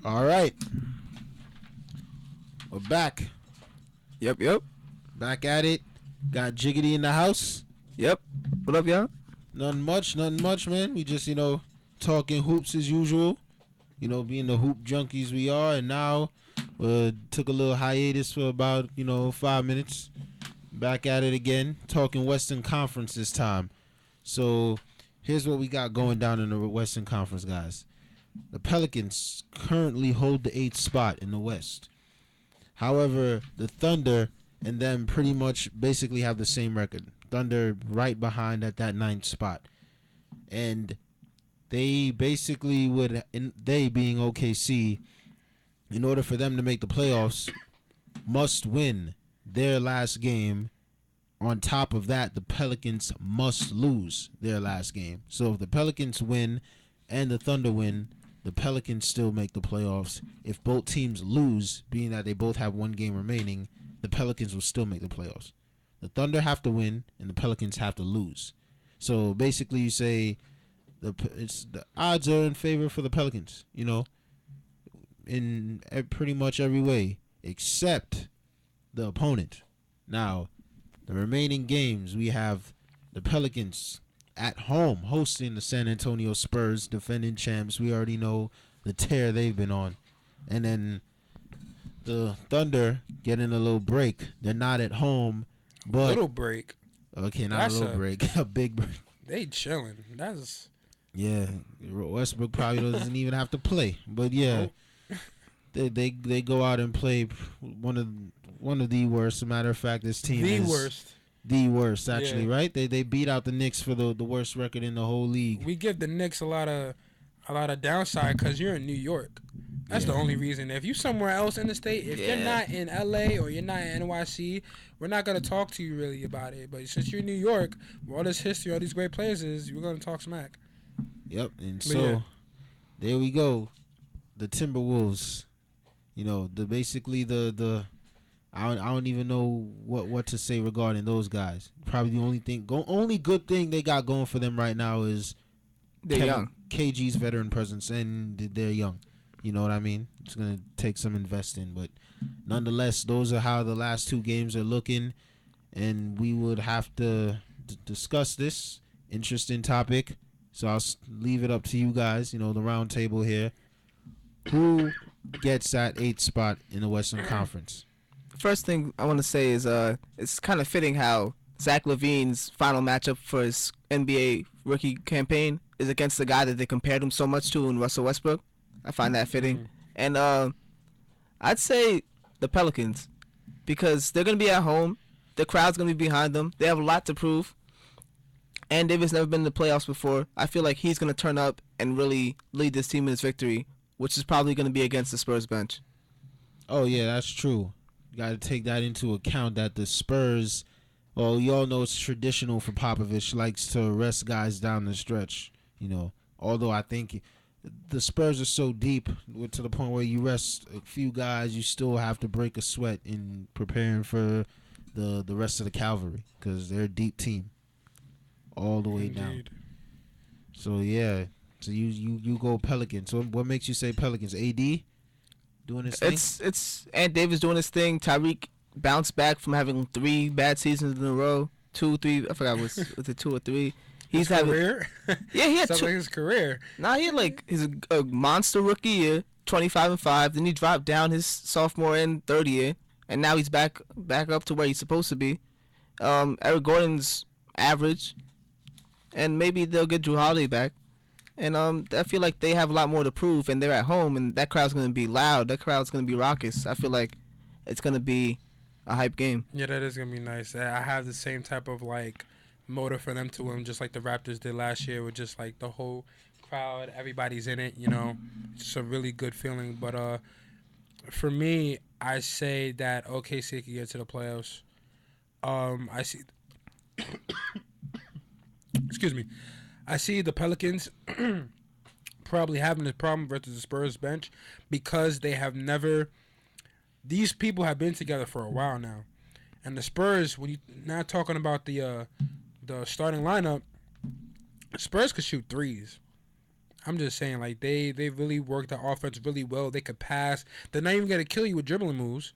All right, we're back. Yep. Back at it. Got Jiggity in the house. Yep. What up, y'all? Nothing much, man. We just, talking hoops as usual. Being the hoop junkies we are. And now, took a little hiatus for about, 5 minutes. Back at it again. Talking Western Conference this time. So, here's what we got going down in the Western Conference, guys. The Pelicans currently hold the 8th spot in the West. However, the Thunder and them pretty much basically have the same record. Thunder right behind at that 9th spot. And they basically would, they being OKC, in order for them to make the playoffs, must win their last game. On top of that, the Pelicans must lose their last game. So if the Pelicans win and the Thunder win, the Pelicans still make the playoffs. If both teams lose, being that they both have one game remaining, the Pelicans will still make the playoffs. The Thunder have to win, and the Pelicans have to lose. So basically, you say the odds are in favor for the Pelicans. In pretty much every way except the opponent. Now, the remaining games, we have the Pelicans at home hosting the San Antonio Spurs, defending champs. We already know the tear they've been on. And then the Thunder getting a little break. They're not at home, but little break. Okay, not a little break, a big break. They chilling. That's Westbrook probably doesn't even have to play, but yeah, they go out and play one of the worst. As a matter of fact, this team is the worst actually, yeah. Right? They beat out the Knicks for the worst record in the whole league. We give the Knicks a lot of downside because you're in New York. That's the only reason. If you somewhere else in the state, if you're not in LA or you're not in NYC, we're not gonna talk to you really about it. But since you're in New York, where all this history, all these great players is, we're gonna talk smack. Yep, and so there we go. The Timberwolves. The I don't even know what to say regarding those guys. Probably the only good thing they got going for them right now is they're young. KG's veteran presence, and they're young. You know what I mean? It's going to take some investing, but nonetheless, those are how the last two games are looking, and we would have to discuss this interesting topic. So I'll leave it up to you guys, the round table here. Who gets that 8th spot in the Western Conference? First thing I want to say is it's kind of fitting how Zach LaVine's final matchup for his NBA rookie campaign is against the guy that they compared him so much to in Russell Westbrook. I find that fitting. And I'd say the Pelicans because they're going to be at home. The crowd's going to be behind them. They have a lot to prove. And Davis never been in the playoffs before. I feel like he's going to turn up and really lead this team in its victory, which is probably going to be against the Spurs bench. Oh, yeah, that's true. You got to take that into account that the Spurs, well, you all know it's traditional for Popovich, likes to rest guys down the stretch, Although I think the Spurs are so deep to the point where you rest a few guys, you still have to break a sweat in preparing for the rest of the cavalry because they're a deep team all the way down. So yeah, so you go Pelicans. So what makes you say Pelicans? AD doing his thing. It's Ant Davis doing his thing. Tyreek bounced back from having 3 bad seasons in a row. 2, 3. I forgot was it 2 or 3. He's having career. Yeah, he had sounds like his career. Nah, he had his a monster rookie year, 25-5. Then he dropped down his sophomore and third year, and now he's back up to where he's supposed to be. Eric Gordon's average, and maybe they'll get Drew Holiday back. And I feel like they have a lot more to prove, and they're at home, and that crowd's gonna be loud. That crowd's gonna be raucous. I feel like it's gonna be a hype game. Yeah, that is gonna be nice. I have the same type of motive for them to win, just like the Raptors did last year, with just the whole crowd, everybody's in it. It's a really good feeling. But for me, I say that OKC can get to the playoffs. I see. Excuse me. I see the Pelicans probably having this problem versus the Spurs bench because they have never. These people have been together for a while now, and the Spurs. When you're not talking about the starting lineup, Spurs could shoot threes. I'm just saying, like they really work the offense really well. They could pass. They're not even gonna kill you with dribbling moves.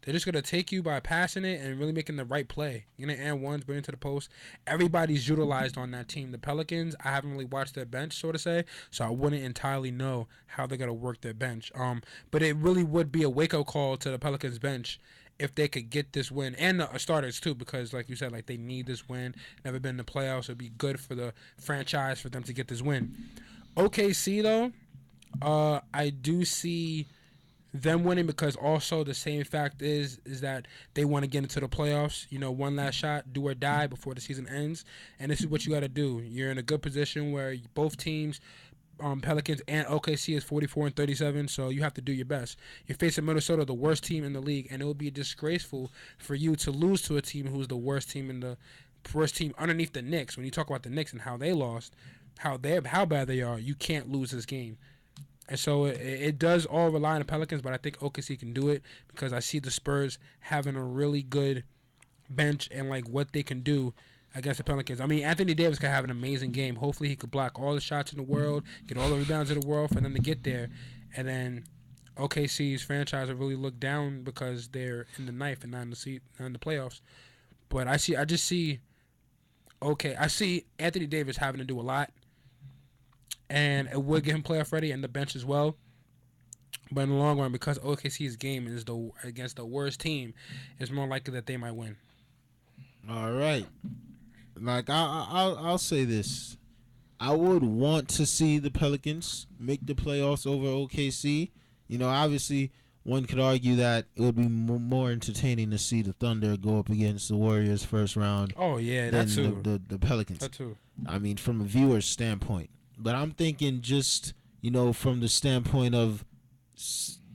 They're just gonna take you by passing it and really making the right play. You know, and ones bring it to the post. Everybody's utilized on that team. The Pelicans, I haven't really watched their bench, so to say, so I wouldn't entirely know how they're gonna work their bench. But it really would be a wake up call to the Pelicans bench if they could get this win, and the starters too, because like you said, like they need this win. Never been in the playoffs. It'd be good for the franchise for them to get this win. OKC though, I do see them winning because also the same fact is that they want to get into the playoffs. You know, one last shot, do or die before the season ends, and this is what you got to do. You're in a good position where both teams, Pelicans and OKC, is 44-37, so you have to do your best. You're facing Minnesota, the worst team in the league, and it would be disgraceful for you to lose to a team who's the worst team underneath the Knicks. When you talk about the Knicks and how they lost, how bad they are, you can't lose this game. And so it does all rely on the Pelicans, but I think OKC can do it because I see the Spurs having a really good bench and like what they can do against the Pelicans. I mean, Anthony Davis could have an amazing game. Hopefully he could block all the shots in the world, get all the rebounds in the world for them to get there. And then OKC's franchise will really look down because they're in the ninth and not in the playoffs. But I see Anthony Davis having to do a lot. And it would get him playoff ready and the bench as well. But in the long run, because OKC's game is against the worst team, it's more likely that they might win. All right. Like I'll say this, I would want to see the Pelicans make the playoffs over OKC. You know, obviously one could argue that it would be more entertaining to see the Thunder go up against the Warriors first round. Oh yeah, than that too. The Pelicans. That too. I mean, from a viewer's standpoint. But I'm thinking just, you know, from the standpoint of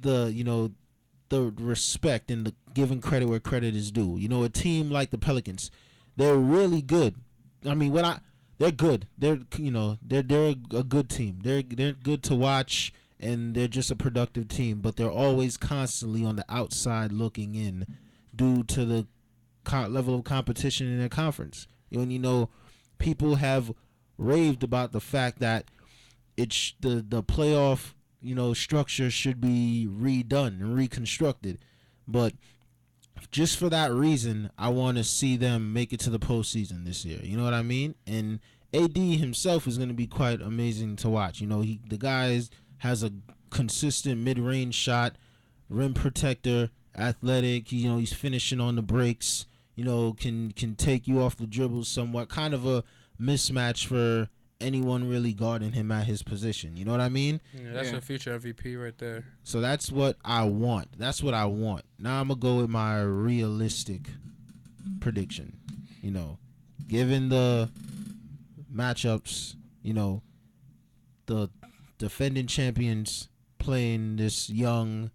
the respect and the giving credit where credit is due. You know, a team like the Pelicans, they're really good. I mean, they're good. They're a good team. They're good to watch, and they're just a productive team. But they're always constantly on the outside looking in, due to the level of competition in their conference. You know, people have raved about the fact that it's the playoff, you know, structure should be redone and reconstructed, but just for that reason, I want to see them make it to the postseason this year. You know what I mean? And AD himself is going to be quite amazing to watch. You know, the guy has a consistent mid-range shot, rim protector, athletic. You know, he's finishing on the breaks. You know, can take you off the dribble somewhat. Kind of a mismatch for anyone really guarding him at his position. You know what I mean? Yeah, that's a future MVP right there. So that's what I want. Now I'm going to go with my realistic prediction. You know, given the matchups, you know, the defending champions playing this young,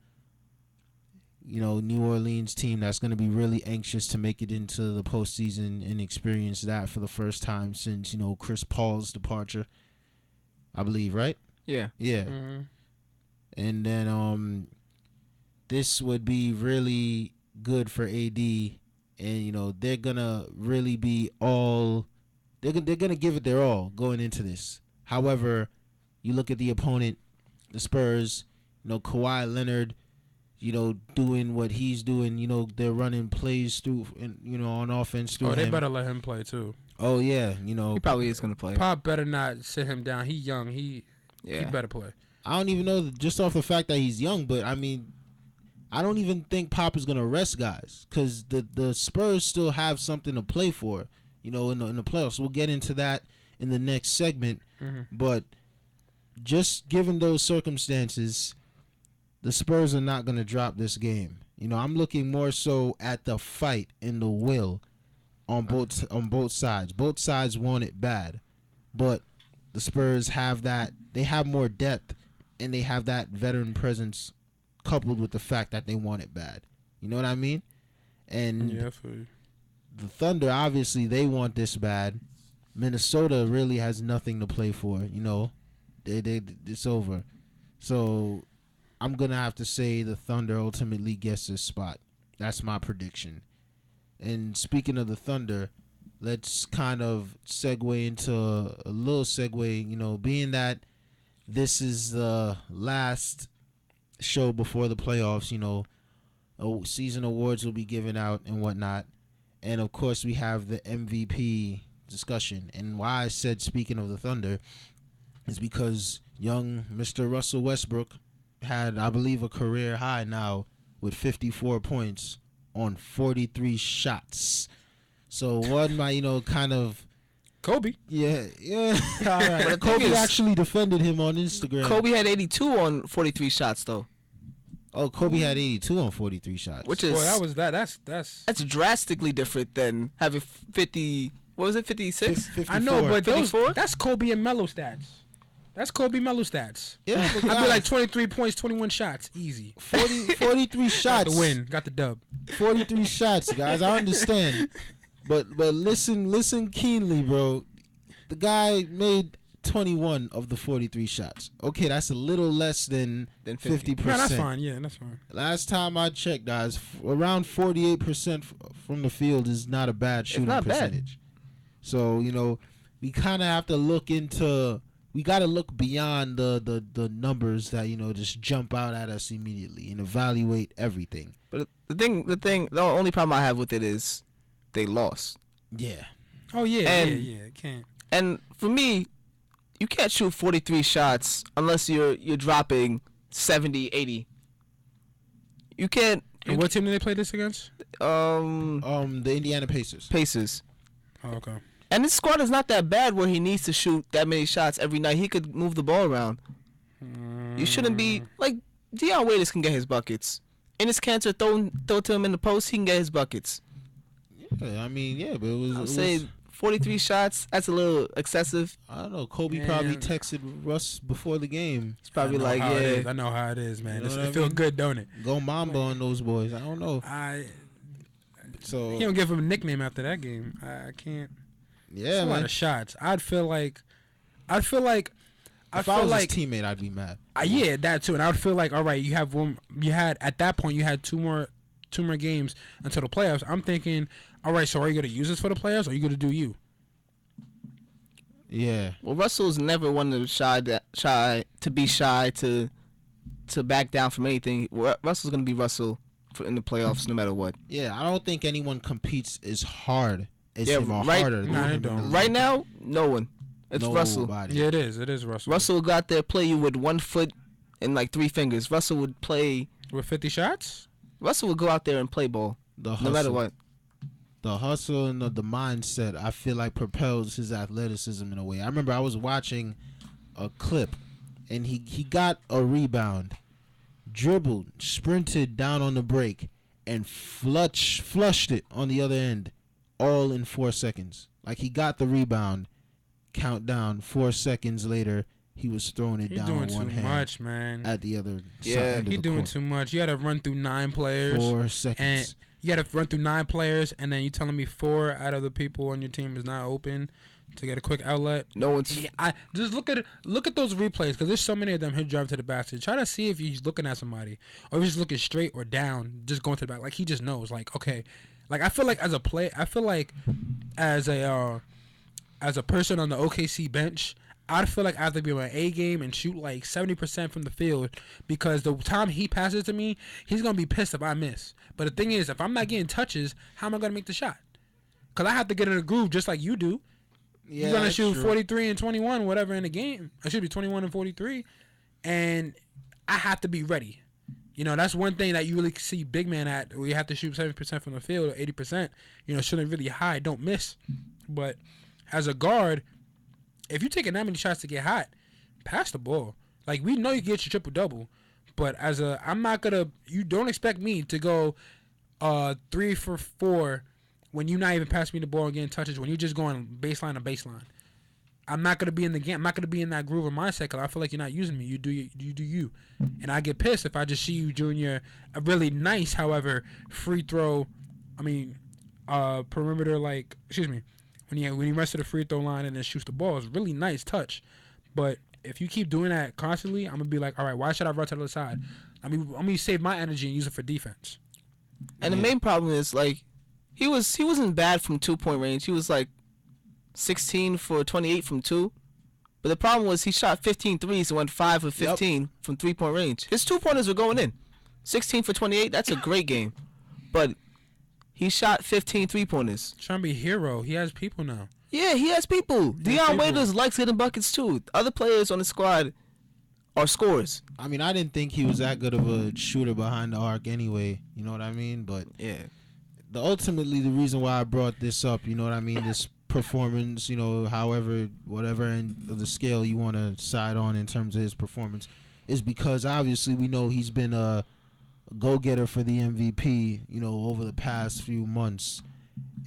you know, New Orleans team that's going to be really anxious to make it into the postseason and experience that for the first time since, you know, Chris Paul's departure, I believe, right? Yeah. Yeah. Mm-hmm. And then this would be really good for AD, and, you know, they're going to really be they're going to give it their all going into this. However, you look at the opponent, the Spurs, you know, Kawhi Leonard, you know, doing what he's doing. You know, they're running plays through, you know, on offense through him. They better let him play too. Oh yeah, you know, He probably is gonna play. Pop better not sit him down. He young. He better play. I don't even know just off the fact that he's young, but I mean, I don't even think Pop is gonna rest guys because the Spurs still have something to play for. You know, in the playoffs. We'll get into that in the next segment, but just given those circumstances, the Spurs are not going to drop this game. You know, I'm looking more so at the fight and the will on both sides. Both sides want it bad, but the Spurs have that. They have more depth, and they have that veteran presence coupled with the fact that they want it bad. You know what I mean? And Yeah, for you. the Thunder, obviously, they want this bad. Minnesota really has nothing to play for. You know, it's over. So I'm going to have to say the Thunder ultimately gets this spot. That's my prediction. And speaking of the Thunder, let's kind of segue into a little segue, you know, being that this is the last show before the playoffs. Season awards will be given out and whatnot. And of course, we have the MVP discussion. And why I said, speaking of the Thunder, is because young Mr. Russell Westbrook had, I believe, a career high now with 54 points on 43 shots. So one might, kind of. Kobe. Yeah. All right. But the Kobe thing is- actually defended him on Instagram. Kobe had 82 on 43 shots though, Oh, Kobe had 82 on 43 shots. which is Boy, that's that's drastically different than having 50. What was it? 56. 54. I know, but those 54? that's Kobe and Melo stats. That's Kobe Melo stats. Yeah, I'd be like 23 points, 21 shots, easy. 43 Got shots. the win, got the dub. 43 shots, guys. I understand. But listen keenly, bro. The guy made 21 of the 43 shots. Okay, that's a little less than 50. 50%. No, that's fine. Yeah, that's fine. Last time I checked, guys, around 48% from the field is not a bad shooting not bad. percentage. So, we kind of have to look into. We got to look beyond the numbers that just jump out at us immediately and evaluate everything. But the only problem I have with it is they lost. Yeah. Oh yeah, And- yeah. Can't. And for me, you can't shoot 43 shots unless you're dropping 70, 80. You can't. And what team did they play this against? The Indiana Pacers. Pacers. Oh, okay. And his squad is not that bad where he needs to shoot that many shots every night. He could move the ball around. You shouldn't be like Deion Waiters can get his buckets. Enes Kanter throw to him in the post, he can get his buckets. Yeah, I mean, yeah, but it was. I'm saying 43 shots, that's a little excessive. I don't know. Kobe Man. probably texted Russ before the game. It's probably I know like, how it is. yeah. I know how it is, man. You know what I It feels mean? good, don't it? Go Mamba on those boys. I don't know. So You don't give him a nickname after that game. I can't. yeah, It's a lot man. of shots. I feel like If I was like his teammate, I'd be mad. yeah, that too. And I would feel like, all right, you have one. You had at that point, you had two more games until the playoffs. I'm thinking, all right, so are you gonna use this for the playoffs, or are you gonna do you? Yeah. Well, Russell's never one to be shy to back down from anything. Russell's gonna be Russell in the playoffs no matter what. Yeah, I don't think anyone competes as hard as Yeah, him or right- harder. Nah, than they don't. him. Right now, no one. It's Russell. Nobody. Yeah, it is. It is Russell. Russell would go out there play you with 1 foot and like 3 fingers. Russell would play. with 50 shots. Russell would go out there and play ball The no hustle. matter what. The hustle and the mindset, I feel like propels his athleticism in a way. I remember I was watching a clip, and he got a rebound, dribbled, sprinted down on the break, and flushed it on the other end, all in 4 seconds. Like he got the rebound, count down, 4 seconds later, he was throwing it He's down doing with one too hand much, man. at the other Yeah, end of He's the doing court. too much. You got to run through 9 players. 4 seconds. And you got to run through 9 players, and then you telling me 4 out of the people on your team is not open to get a quick outlet. No one's. Yeah, I just look at those replays because there's so many of them. Him driving to the basket. Try to see if he's looking at somebody or if he's looking straight or down, just going to the back. Like he just knows. Like okay, like I feel like as a play, I feel like as a person on the OKC bench, I'd feel like I have to be on my A game and shoot like 70% from the field because the time he passes to me, he's gonna be pissed if I miss. But the thing is, if I'm not getting touches, how am I gonna make the shot? Cause I have to get in a groove just like you do. You're gonna that's shoot true. 43 and 21, whatever in the game. I should be 21 and 43, and I have to be ready. You know, that's one thing that you really see big man at. Where you have to shoot 70% from the field or 80%. You know, shooting really high, don't miss. But as a guard, if you're taking that many shots to get hot, pass the ball. Like we know you can get your triple double, but I'm not gonna. You don't expect me to go 3 for 4 when you're not even passing me the ball and getting touches. When you're just going baseline to baseline, I'm not gonna be in the game. I'm not gonna be in that groove of mindset because I feel like you're not using me. You do you, and I get pissed if I just see you doing a really nice, however, free throw. I mean, perimeter when he runs to the free throw line and then shoots the ball. It's really nice touch, but if you keep doing that constantly, I'm gonna be like, all right, why should I run to the other side? I mean, I'm gonna save my energy and use it for defense. And the main problem is like he wasn't bad from 2-point range. He was like 16 for 28 from 2, But the problem was he shot 15 threes and went 5 of 15 from 3-point range. His 2-pointers were going in. 16 for 28, that's a great game. But he shot 15 3-pointers. Trying to be a hero. He has people now. Yeah, he has people. Deion Waiters likes getting buckets too. Other players on the squad are scorers. I mean, I didn't think he was that good of a shooter behind the arc anyway. You know what I mean? But Yeah. ultimately, the reason why I brought this up, you know what I mean, this performance, you know, however, whatever end of the scale you want to side on in terms of his performance, is because obviously we know he's been a go-getter for the MVP, you know, over the past few months,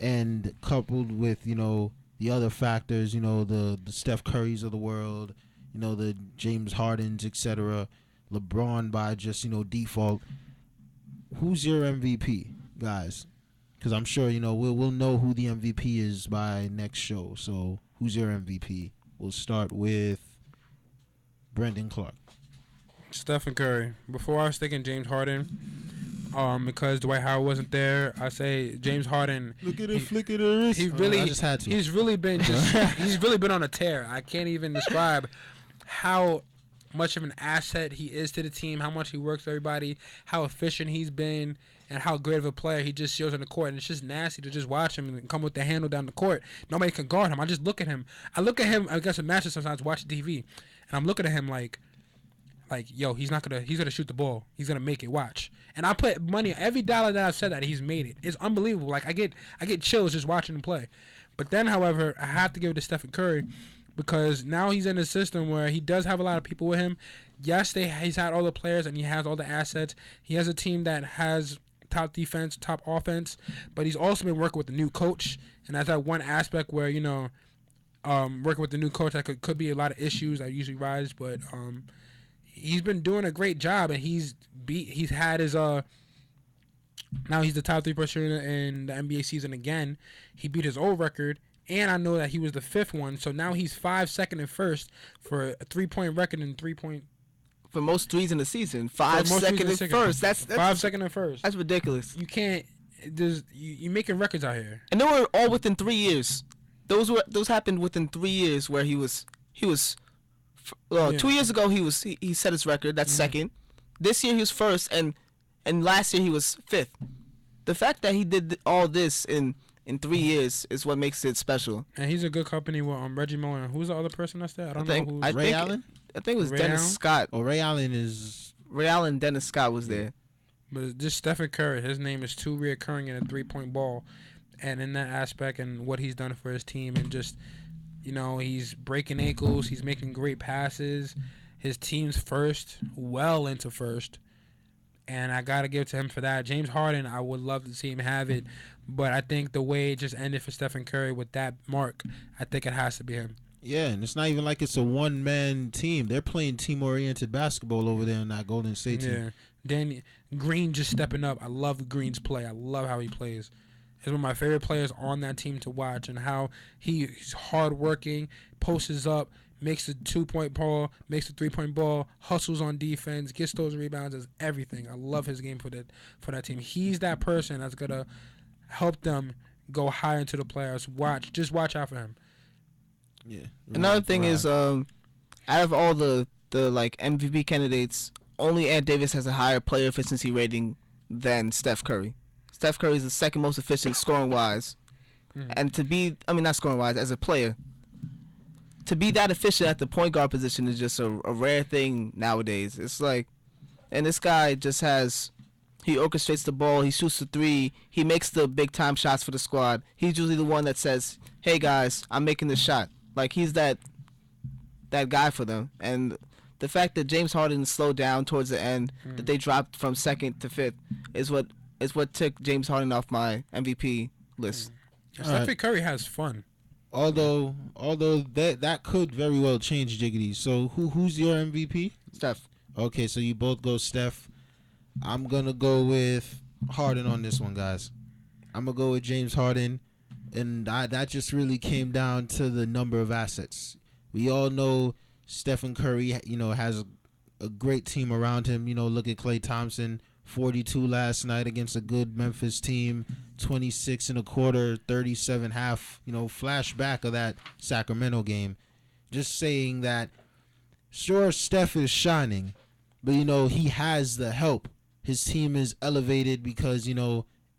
and coupled with, you know, the other factors, you know, the Steph Currys of the world, you know, the James Hardens, etc., LeBron by just, you know, default. Who's your MVP, guys? Because I'm sure, you know, we'll know who the MVP is by next show. So who's your MVP? We'll start with Brendan Clark. Stephen Curry. Before I was thinking James Harden, because Dwight Howard wasn't there, I say James Harden. Look at it, flick of the wrist. He really, I just had to. he's really been he's really been on a tear. I can't even describe how much of an asset he is to the team, how much he works with everybody, how efficient he's been, and how great of a player he just shows on the court. And it's just nasty to just watch him and come with the handle down the court. Nobody can guard him. I just look at him. I look at him against a matchup sometimes watching TV, and I'm looking at him like, yo, he's gonna shoot the ball. He's gonna make it. Watch. And I put money every dollar that I've said that he's made it. It's unbelievable. Like I get chills just watching him play. But then, however, I have to give it to Stephen Curry because now he's in a system where he does have a lot of people with him. Yes, he's had all the players and he has all the assets. He has a team that has top defense, top offense, but he's also been working with the new coach, and that's that one aspect where, you know, working with the new coach, that could be a lot of issues that usually rise, but he's been doing a great job, and he's had his now he's the top 3 shooter in the NBA season again. He beat his old record, and I know that he was the 5th one, so now he's 5 second and first for a 3-point record and 3-point. For most threes in the season, 5 second and first. That's 5 second and first. That's ridiculous. You can't. You're making records out here. And they were all within 3 years. Those happened within 3 years where he was. 2 years ago he set his record. That's second. This year he was first, and last year he was 5th. The fact that he did all this in 3 years is what makes it special. And he's a good company with Reggie Miller. Who's the other person that's there? I don't know who. Ray Allen? I think it was Ray Dennis Allen? Scott. Oh, Ray Allen is. Ray Allen and Dennis Scott was there. But just Stephen Curry, his name is too reoccurring in a 3-point ball, and in that aspect and what he's done for his team, and just, you know, he's breaking ankles, he's making great passes, his team's first, well into first, and I gotta give it to him for that. James Harden, I would love to see him have it, but I think the way it just ended for Stephen Curry with that mark, I think it has to be him. Yeah, and it's not even like it's a one-man team. They're playing team-oriented basketball over there in that Golden State team. Yeah. Then Green just stepping up. I love Green's play. I love how he plays. He's one of my favorite players on that team to watch, and how he's hardworking, posts up, makes the 2-point ball, makes the 3-point ball, hustles on defense, gets those rebounds, does everything. I love his game for that team. He's that person that's gonna help them go higher into the playoffs. Just watch out for him. Yeah. Another thing is, out of all the like MVP candidates, only Ant Davis has a higher player efficiency rating than Steph Curry. Steph Curry is the second most efficient scoring wise, and not scoring wise, as a player, to be that efficient at the point guard position is just a rare thing nowadays. It's like, and this guy just he orchestrates the ball, he shoots the 3, he makes the big time shots for the squad. He's usually the one that says, "Hey guys, I'm making this shot." Like, he's that guy for them. And the fact that James Harden slowed down towards the end, that they dropped from 2nd to 5th, is what took James Harden off my MVP list. Stephen Curry has fun. Although that could very well change, Jiggity. So who's your MVP? Steph. Okay, so you both go Steph. I'm gonna go with Harden on this one, guys. I'm gonna go with James Harden, and that just really came down to the number of assets. We all know Stephen Curry, you know, has a great team around him. You know, look at Klay Thompson, 42 last night against a good Memphis team, 26 in a quarter, 37 half. You know, flashback of that Sacramento game. just saying that sure Steph is shining, but he has the help. His team is elevated because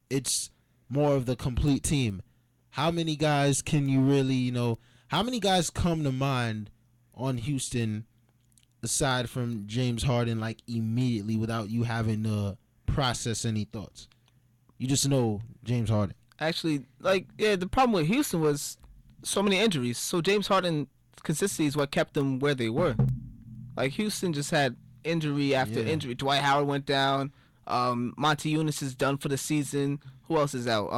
it's more of the complete team. How many guys can you really how many guys come to mind on Houston aside from James Harden like immediately without you having to process any thoughts? You just know James Harden. Actually, the problem with Houston was so many injuries. So James Harden's consistency is what kept them where they were. Like Houston just had injury after injury. Dwight Howard went down. Monty Eunice is done for the season. Who else is out?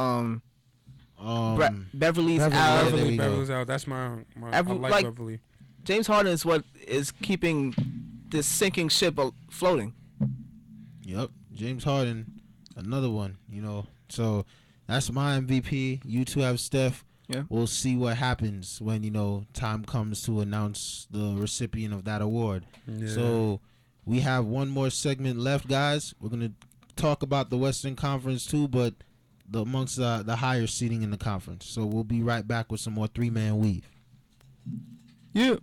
Beverly's out. Beverly's out. That's my I like Beverly. James Harden is what is keeping this sinking ship floating. Yep, James Harden, another one. So that's my MVP. You two have Steph. Yeah. We'll see what happens when time comes to announce the recipient of that award. Yeah. So we have one more segment left, guys. We're gonna talk about the Western Conference too, but amongst the higher seeding in the conference. So we'll be right back with some more 3-Man Weave. Yeah.